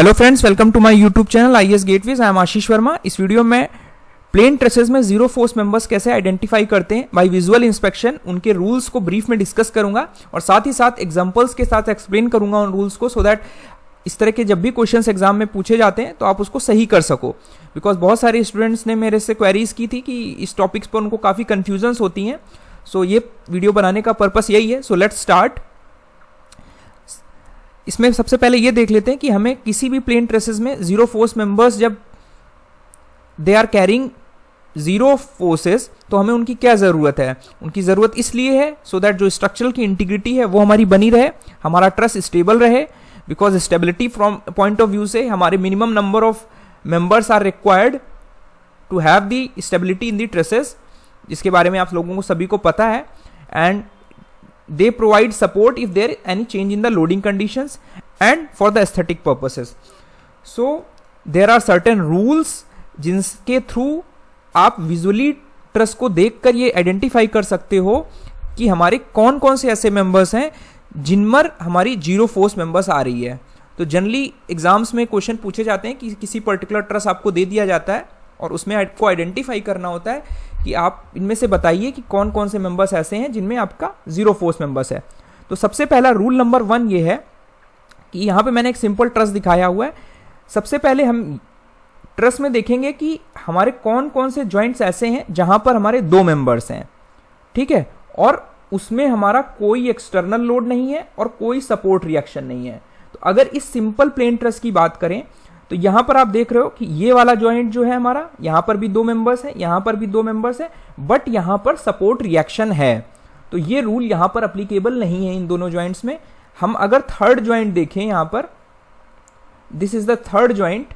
Hello friends, welcome to my YouTube channel IAS gateways. I am Ashish Verma. इस video में plane trusses में zero force members कैसे identify करते हैं बाय विजुअल इंस्पेक्शन, उनके रूल्स को ब्रीफ में डिस्कस करूंगा और साथ ही साथ एग्जांपल्स के साथ एक्सप्लेन करूंगा उन रूल्स को, सो दैट इस तरह के जब भी क्वेश्चंस एग्जाम में पूछे जाते हैं तो आप उसको सही कर सको। बिकॉज बहुत सारे स्टूडेंट्स ने मेरे से क्वेरीज की थी कि इस टॉपिक्स पर उनको काफ़ी कन्फ्यूजन्स होती हैं। सो ये वीडियो बनाने का पर्पस यही है। So let's start. इसमें सबसे पहले ये देख लेते हैं कि हमें किसी भी प्लेन ट्रेसेस में जीरो फोर्स मेंबर्स जब they are carrying zero forces तो हमें उनकी क्या ज़रूरत है। उनकी ज़रूरत इसलिए है सो दैट जो स्ट्रक्चरल की इंटीग्रिटी है वो हमारी बनी रहे, हमारा ट्रस स्टेबल रहे। Because stability from point of view से हमारे minimum number of members are required to have the stability in the trusses, जिसके बारे में आप लोगों को सभी को पता है। And they provide support if there any change in the loading conditions and for the aesthetic purposes. So there are certain rules जिनके थ्रू आप विजुअली ट्रस को देखकर ये आइडेंटिफाई कर सकते हो कि हमारे कौन कौन से ऐसे मेंबर्स हैं जिन पर हमारी जीरो फोर्स मेंबर्स आ रही है। तो जनरली एग्जाम्स में क्वेश्चन पूछे जाते हैं कि किसी पर्टिकुलर ट्रस आपको दे दिया जाता है और उसमें आपको आइडेंटिफाई करना होता है कि आप इनमें से बताइए कि कौन कौन से मेंबर्स ऐसे हैं जिनमें आपका जीरो फोर्स मेंबर्स है। तो सबसे पहला रूल नंबर 1 ये है कि यहाँ पे मैंने एक सिंपल ट्रस दिखाया हुआ है। सबसे पहले हम ट्रस में देखेंगे कि हमारे कौन कौन से जॉइंट्स ऐसे हैं जहां पर हमारे दो मेंबर्स हैं, ठीक है, और उसमें हमारा कोई एक्सटर्नल लोड नहीं है और कोई सपोर्ट रिएक्शन नहीं है। तो अगर इस सिंपल प्लेन ट्रस की बात करें तो यहां पर आप देख रहे हो कि ये वाला जॉइंट जो है हमारा, यहां पर भी दो मेंबर्स हैं, यहां पर भी दो मेंबर्स हैं, बट यहां पर सपोर्ट रिएक्शन है। तो ये रूल यहां पर अप्लीकेबल नहीं है इन दोनों जॉइंट्स में। हम अगर थर्ड जॉइंट देखें यहां पर, this is the third joint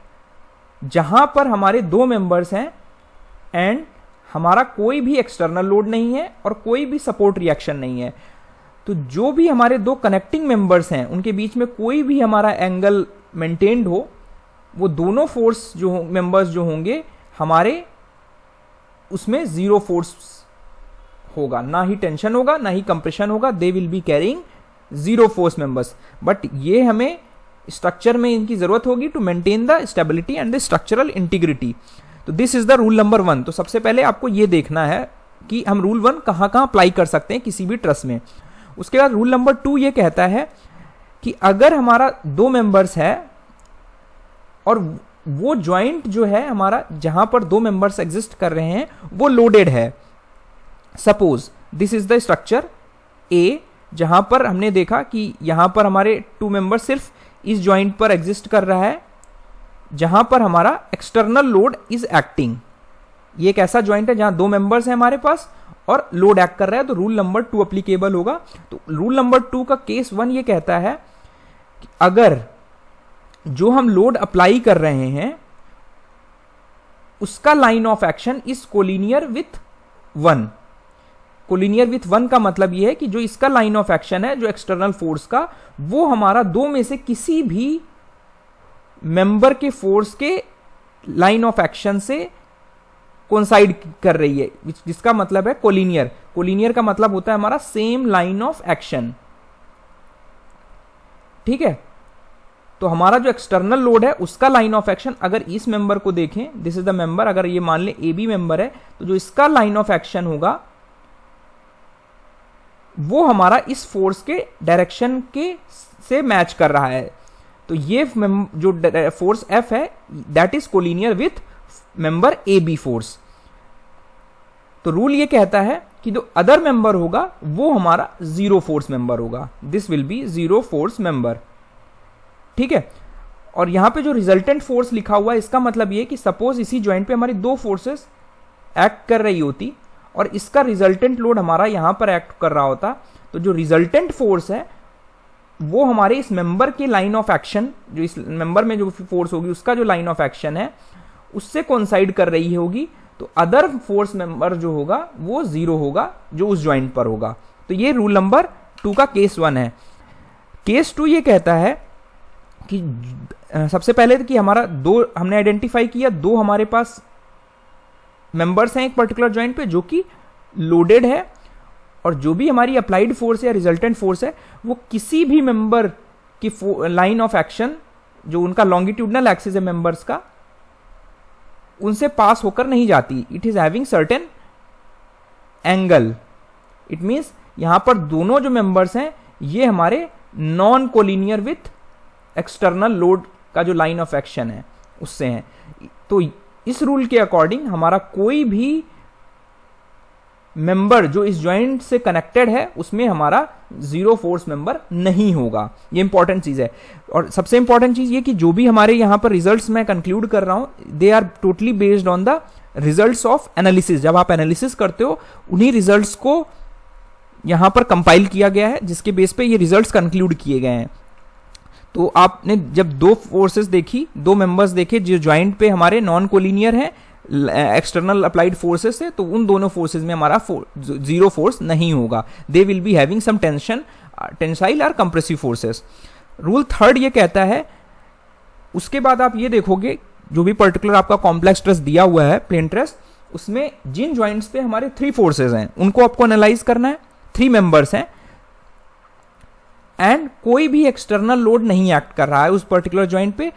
जहां पर हमारे दो मेंबर्स हैं एंड हमारा कोई भी एक्सटर्नल लोड नहीं है और कोई भी सपोर्ट रिएक्शन नहीं है। तो जो भी हमारे दो कनेक्टिंग मेंबर्स हैं उनके बीच में कोई भी हमारा एंगल मेंटेन्ड हो, वो दोनों फोर्स जो मेंबर्स जो होंगे हमारे उसमें जीरो फोर्स होगा, ना ही टेंशन होगा ना ही कंप्रेशन होगा। They will be carrying zero force members. But ये हमें स्ट्रक्चर में इनकी जरूरत होगी to maintain the stability and the structural integrity. तो this is the rule number 1। तो सबसे पहले आपको ये देखना है कि हम रूल 1 कहां कहां अप्लाई कर सकते हैं किसी भी ट्रस में। उसके बाद रूल नंबर 2 ये कहता है कि अगर हमारा दो मेंबर्स है और वो जॉइंट जो है हमारा जहां पर दो मेंबर्स एग्जिस्ट कर रहे हैं वो लोडेड है। Suppose this is the structure A, जहां पर हमने देखा कि यहां पर हमारे टू मेंबर्स सिर्फ इस जॉइंट पर एग्जिस्ट कर रहा है जहां पर हमारा एक्सटर्नल लोड इज एक्टिंग। ये एक ऐसा जॉइंट है जहां दो मेंबर्स हैं हमारे पास और लोड एक्ट कर रहा है, तो रूल नंबर 2 अप्लीकेबल होगा। तो रूल नंबर 2 का केस 1 ये कहता है कि अगर जो हम लोड अप्लाई कर रहे हैं उसका line of action is collinear with 1। Collinear with 1 का मतलब यह है कि जो इसका लाइन ऑफ एक्शन है, जो एक्सटर्नल फोर्स का, वो हमारा दो में से किसी भी मेंबर के फोर्स के लाइन ऑफ एक्शन से कोइंसाइड कर रही है, जिसका मतलब है कोलिनियर। कोलिनियर का मतलब होता है हमारा सेम लाइन ऑफ एक्शन, ठीक है। तो हमारा जो एक्सटर्नल लोड है उसका लाइन ऑफ एक्शन अगर इस मेंबर को देखें, दिस इज द मेंबर, अगर ये मान ले ए बी मेंबर है, तो जो इसका लाइन ऑफ एक्शन होगा वो हमारा इस फोर्स के डायरेक्शन के से मैच कर रहा है। तो ये जो फोर्स एफ है that is collinear with member A B force. तो रूल ये कहता है कि जो अदर मेंबर होगा वो हमारा जीरो फोर्स मेंबर होगा। This will be zero force member, ठीक है। और यहां पे जो रिजल्टेंट फोर्स लिखा हुआ है इसका मतलब ये कि सपोज इसी जॉइंट पे हमारी दो फोर्सेस एक्ट कर रही होती और इसका रिजल्टेंट लोड हमारा यहां पर एक्ट कर रहा होता, तो जो रिजल्टेंट फोर्स है वो हमारे इस मेंबर के लाइन ऑफ एक्शन, जो इस मेंबर में जो फोर्स होगी उसका जो लाइन ऑफ एक्शन है उससे कोइंसाइड कर रही होगी। तो अदर फोर्स मेंबर जो होगा वो जीरो होगा जो उस जॉइंट पर होगा। तो ये रूल नंबर 2 का केस 1 है। केस 2 ये कहता है कि सबसे पहले कि हमारा दो हमने आइडेंटिफाई किया, दो हमारे पास मेंबर्स हैं एक पर्टिकुलर जॉइंट पे जो कि लोडेड है और जो भी हमारी अप्लाइड फोर्स है या रिजल्टेंट फोर्स है वो किसी भी मेंबर की लाइन ऑफ एक्शन जो उनका लॉन्गिट्यूडनल एक्सिस है मेंबर्स का, उनसे पास होकर नहीं जाती. It is having certain angle. It means यहां पर दोनों जो मेंबर्स हैं ये हमारे non collinear with external load का जो लाइन ऑफ एक्शन है उससे हैं. तो इस रूल के अकॉर्डिंग हमारा कोई भी मेंबर जो इस जॉइंट से कनेक्टेड है उसमें हमारा जीरो फोर्स मेंबर नहीं होगा. ये इंपॉर्टेंट चीज है. और सबसे इंपॉर्टेंट चीज ये कि जो भी हमारे यहां पर रिजल्ट्स मैं कंक्लूड कर रहा हूं, they are totally based on the results of analysis. जब आप एनालिसिस करते हो उन्हीं रिजल्ट्स को यहां पर कंपाइल किया गया है, जिसके बेस पे ये रिजल्ट्स कंक्लूड किए गए हैं. तो आपने जब दो फोर्सेस देखी, दो मेंबर्स देखे जो ज्वाइंट पे हमारे नॉन कोलिनियर हैं, एक्सटर्नल अप्लाइड फोर्सेस से, तो उन दोनों फोर्सेस में हमारा जीरो फोर्स नहीं होगा. They will be having some tensile और कंप्रेसिव फोर्सेस. रूल थर्ड ये कहता है, उसके बाद आप ये देखोगे जो भी पर्टिकुलर आपका कॉम्प्लेक्स ट्रस दिया हुआ है, प्लेन ट्रस, उसमें जिन ज्वाइंट्स पे हमारे 3 फोर्सेस हैं उनको आपको एनालाइज करना है. 3 मेंबर्स हैं एंड कोई भी एक्सटर्नल लोड नहीं एक्ट कर रहा है उस पर्टिकुलर ज्वाइंट पे.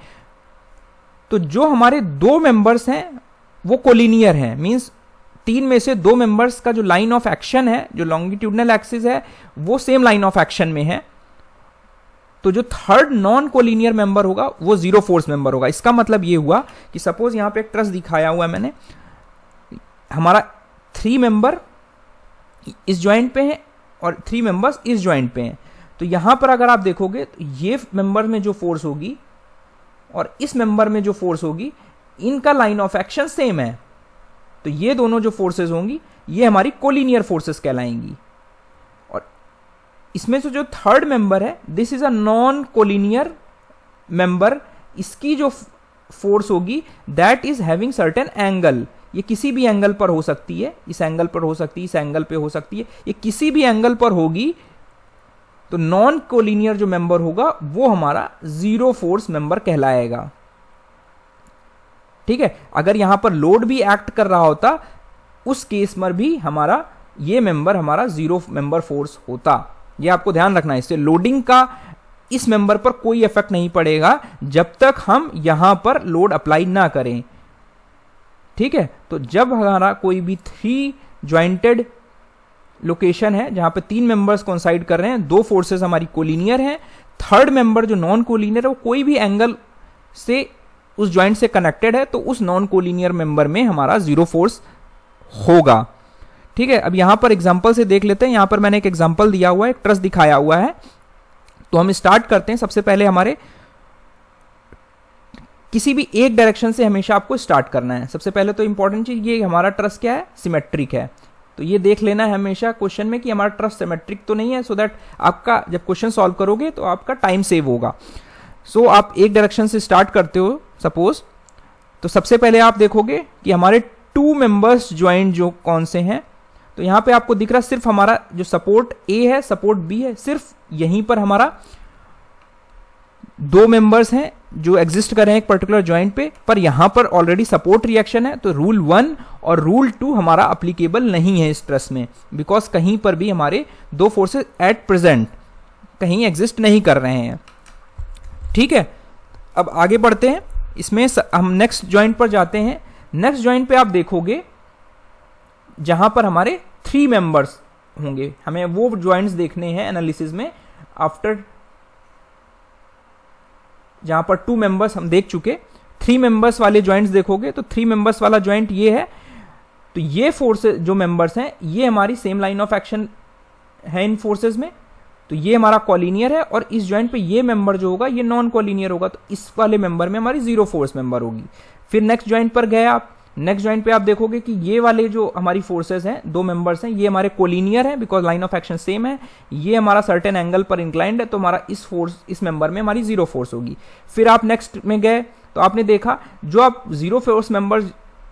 तो जो हमारे 2 मेंबर्स हैं वो कोलिनियर हैं. मींस 3 में से 2 मेंबर्स का जो लाइन ऑफ एक्शन है, जो लॉन्गिट्यूडनल एक्सिस है, वो सेम लाइन ऑफ एक्शन में है. तो जो थर्ड नॉन कोलिनियर मेंबर होगा वो जीरो फोर्स मेंबर होगा. इसका मतलब ये हुआ कि सपोज यहां पे एक ट्रस दिखाया हुआ है मैंने, हमारा 3 मेंबर इस ज्वाइंट पे हैं और 3 मेंबर्स इस ज्वाइंट पे हैं. तो यहां पर अगर आप देखोगे तो ये मेंबर में जो फोर्स होगी और इस मेंबर में जो फोर्स होगी, इनका लाइन ऑफ एक्शन सेम है. तो ये दोनों जो फोर्सेस होंगी ये हमारी कोलिनियर फोर्सेस कहलाएंगी. और इसमें से जो थर्ड मेंबर है, this is a non collinear member. इसकी जो फोर्स होगी that is having certain angle. ये किसी भी एंगल पर हो सकती है, इस एंगल पर हो सकती है, इस एंगल पे हो सकती है, ये किसी भी एंगल पर होगी. तो नॉन कोलिनियर जो मेंबर होगा वो हमारा जीरो फोर्स मेंबर कहलाएगा. ठीक है. अगर यहां पर लोड भी एक्ट कर रहा होता उस केस में भी हमारा ये मेंबर हमारा जीरो मेंबर फोर्स होता. ये आपको ध्यान रखना है. इससे लोडिंग का इस मेंबर पर कोई इफेक्ट नहीं पड़ेगा जब तक हम यहां पर लोड अप्लाई ना करें. ठीक है. तो जब हमारा कोई भी 3 ज्वाइंटेड लोकेशन है जहां पे 3 मेंबर्स कोइंसाइड कर रहे हैं, 2 फोर्सेस हमारी कोलिनियर हैं, थर्ड मेंबर जो नॉन कोलिनियर है वो कोई भी एंगल से उस ज्वाइंट से कनेक्टेड है, तो उस नॉन कोलिनियर मेंबर में हमारा जीरो फोर्स होगा. ठीक है. अब यहां पर एग्जांपल से देख लेते हैं. यहां पर मैंने एक एग्जांपल दिया हुआ है, एक ट्रस दिखाया हुआ है. तो हम स्टार्ट करते हैं. सबसे पहले हमारे किसी भी एक डायरेक्शन से हमेशा आपको स्टार्ट करना है. सबसे पहले तो इंपॉर्टेंट चीज ये, हमारा ट्रस क्या है, सिमेट्रिक है. तो ये देख लेना है हमेशा क्वेश्चन में कि हमारा ट्रस सिमेट्रिक तो नहीं है, सो दैट आपका जब क्वेश्चन सॉल्व करोगे तो आपका टाइम सेव होगा. सो आप एक डायरेक्शन से स्टार्ट करते हो सपोज, तो सबसे पहले आप देखोगे कि हमारे 2 मेंबर्स ज्वाइंट जो कौन से हैं. तो यहां पे आपको दिख रहा है सिर्फ हमारा जो सपोर्ट ए है, सपोर्ट बी है, सिर्फ यहीं पर हमारा 2 मेंबर्स हैं जो एग्जिस्ट कर रहे हैं एक पर्टिकुलर ज्वाइंट पे. पर यहां पर ऑलरेडी सपोर्ट रिएक्शन है, तो रूल 1 और रूल 2 हमारा अप्लीकेबल नहीं है इस ट्रस में, बिकॉज कहीं पर भी हमारे 2 फोर्सेस एट प्रेजेंट कहीं एग्जिस्ट नहीं कर रहे हैं. ठीक है. अब आगे बढ़ते हैं. इसमें हम नेक्स्ट ज्वाइंट पर जाते हैं. नेक्स्ट ज्वाइंट पे आप देखोगे जहां पर हमारे 3 मेंबर्स होंगे. हमें वो ज्वाइंट्स देखने हैं एनालिसिस में आफ्टर, जहां पर 2 मेंबर्स हम देख चुके. 3 मेंबर्स वाले ज्वाइंट्स देखोगे तो 3 मेंबर्स वाला ज्वाइंट ये है. तो ये फोर्सेस जो मेंबर्स हैं ये हमारी सेम लाइन ऑफ एक्शन है इन फोर्सेस में. तो ये हमारा कोलिनियर है और इस ज्वाइंट पे ये मेंबर जो होगा ये नॉन कोलिनियर होगा. तो इस वाले मेंबर में हमारी जीरो फोर्स मेंबर होगी. फिर नेक्स्ट ज्वाइंट पर गए आप. नेक्स्ट ज्वाइंट पे आप देखोगे कि ये वाले जो हमारी फोर्सेस हैं, 2 मेंबर्स हैं, ये हमारे कोलिनियर हैं because line of action same है. ये हमारा सर्टेन एंगल पर इंक्लाइंड है, तो हमारा इस मेंबर में हमारी जीरो फोर्स होगी. फिर आप नेक्स्ट में गए तो आपने देखा जो आप जीरो फोर्स मेंबर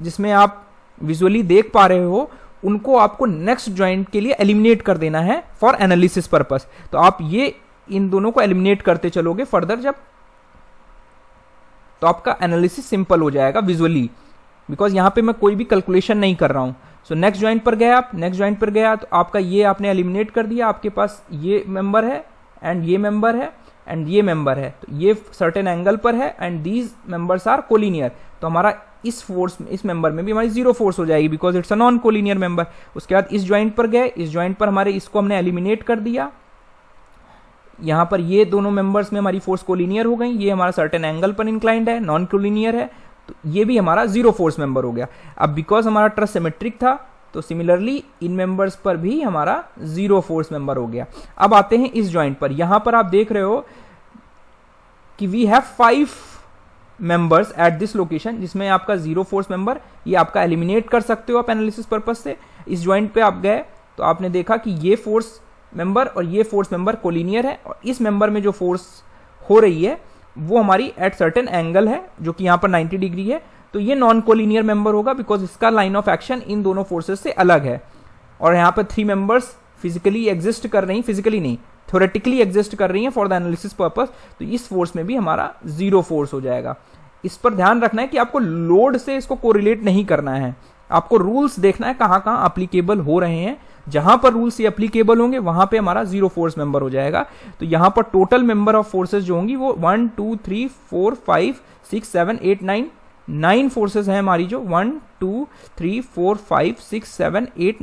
जिसमें आप विजुअली देख पा रहे हो उनको आपको नेक्स्ट ज्वाइंट के लिए एलिमिनेट कर देना है फॉर एनालिसिस पर्पस. तो आप ये इन दोनों को एलिमिनेट करते चलोगे फर्दर जब, तो आपका एनालिसिस सिंपल हो जाएगा विजुअली, बिकॉज यहां पे मैं कोई भी कैलकुलेशन नहीं कर रहा हूं. सो नेक्स्ट ज्वाइंट पर गए आप. नेक्स्ट ज्वाइंट पर गया तो आपका ये आपने एलिमिनेट कर दिया. आपके पास ये मेंबर है, एंड ये मेंबर है एंड ये मेंबर है, तो ये सर्टेन एंगल पर है and these members are collinear, तो हमारा इस मेंबर में भी हमारी जीरो फोर्स हो जाएगी because it's a non collinear member. उसके बाद इस ज्वाइंट पर गए, इस ज्वाइंट पर हमारे इसको हमने एलिमिनेट कर दिया, यहां पर ये दोनों मेंबर्स में हमारी फोर्स कोलिनियर हो गई, ये हमारा सर्टेन एंगल पर इंक्लाइंड है, नॉन कोलिनियर है, तो ये भी हमारा जीरो फोर्स मेंबर हो गया। अब बिकॉज हमारा ट्रस सिमेट्रिक था तो सिमिलरली इन मेंबर्स पर भी हमारा जीरो फोर्स मेंबर हो गया। अब आते हैं इस ज्वाइंट पर, यहां पर आप देख रहे हो कि we have 5 members at this location, जिसमें आपका जीरो फोर्स मेंबर ये आपका एलिमिनेट कर सकते हो आप एनालिसिस पर्पस से। इस ज्वाइंट पे आप गए तो आपने देखा कि ये फोर्स मेंबर और ये फोर्स मेंबर कोलिनियर है, और इस मेंबर में जो फोर्स हो रही है वो हमारी एट सर्टेन एंगल है जो कि यहाँ पर 90 डिग्री है, तो ये नॉन कोलिनियर मेंबर होगा बिकॉज इसका लाइन ऑफ एक्शन इन दोनों फोर्सेस से अलग है। और यहाँ पर 3 मेंबर्स फिजिकली एग्जिस्ट कर रही, फिजिकली नहीं थ्योरेटिकली एग्जिस्ट कर रही हैं फॉर द एनालिसिस पर्पस, तो इस फोर्स में भी हमारा जीरो फोर्स हो जाएगा। इस पर ध्यान रखना है कि आपको लोड से इसको कोरिलेट नहीं करना है, आपको रूल्स देखना है कहाँ कहाँ अप्लीकेबल हो रहे हैं, जहां पर रूल्स ये अप्लीकेबल होंगे वहां पे हमारा जीरो फोर्स मेंबर हो जाएगा। तो यहां पर टोटल मेंबर ऑफ फोर्सेस जो होंगी वो 1 2 3 4 5 6 7 8 9 फोर्सेस हैं हमारी, जो 1 2 3 4 5 6 7 8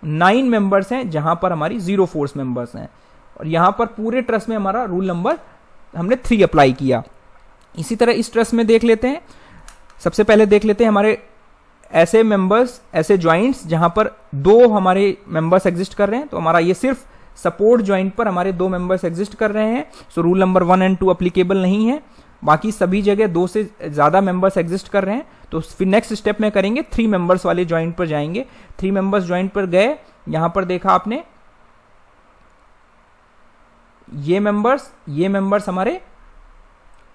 9 मेंबर्स हैं जहां पर हमारी जीरो फोर्स मेंबर्स हैं। और यहां पर पूरे ट्रस में हमारा रूल नंबर हमने 3 अप्लाई किया। इसी तरह इस ट्रस में देख लेते हैं, सबसे पहले देख लेते हैं हमारे ऐसे मेंबर्स, ऐसे ज्वाइंट्स जहां पर 2 हमारे मेंबर्स एग्जिस्ट कर रहे हैं, तो हमारा ये सिर्फ सपोर्ट ज्वाइंट पर हमारे 2 मेंबर्स एग्जिस्ट कर रहे हैं, so rule number 1 and 2 applicable नहीं है। बाकी सभी जगह 2 से ज्यादा मेंबर्स एग्जिस्ट कर रहे हैं, तो फिर नेक्स्ट स्टेप में करेंगे 3 मेंबर्स वाले ज्वाइंट पर जाएंगे। 3 मेंबर्स ज्वाइंट पर गए, यहां पर देखा आपने ये मेंबर्स हमारे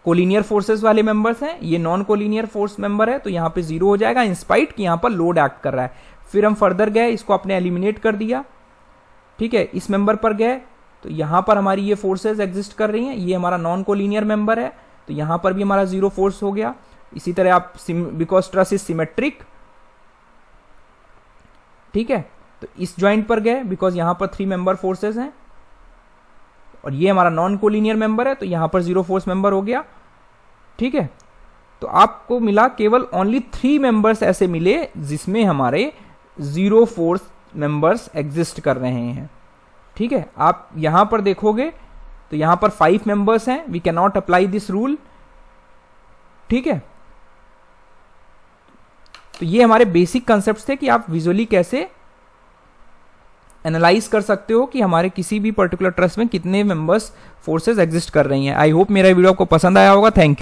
कोलिनियर फोर्सेस वाले मेंबर्स हैं, ये नॉन कोलिनियर फोर्स मेंबर है, तो यहां पे जीरो हो जाएगा इंस्पाइट कि यहां पर लोड एक्ट कर रहा है। फिर हम फर्दर गए, इसको आपने एलिमिनेट कर दिया, ठीक है। इस मेंबर पर गए तो यहां पर हमारी ये फोर्सेस एग्जिस्ट कर रही हैं, ये हमारा नॉन कोलिनियर मेंबर है, तो यहां पर भी हमारा जीरो फोर्स हो गया। इसी तरह आप बिकॉज ट्रस इज सिमेट्रिक, ठीक है, तो इस ज्वाइंट पर गए बिकॉज यहां पर 3 मेंबर फोर्सेस हैं और ये हमारा नॉन कोलिनियर मेंबर है, तो यहां पर जीरो फोर्स मेंबर हो गया, ठीक है। तो आपको मिला केवल ओनली 3 मेंबर्स ऐसे मिले जिसमें हमारे जीरो फोर्स मेंबर्स एग्जिस्ट कर रहे हैं, ठीक है। आप यहां पर देखोगे तो यहां पर 5 मेंबर्स हैं, we can not apply this rule, ठीक है। तो ये हमारे बेसिक कंसेप्ट थे कि आप विजुअली कैसे एनालाइज कर सकते हो कि हमारे किसी भी पर्टिकुलर ट्रस्ट में कितने मेंबर्स फोर्सेस एग्जिस्ट कर रही हैं। आई होप मेरा वीडियो आपको पसंद आया होगा। Thank you.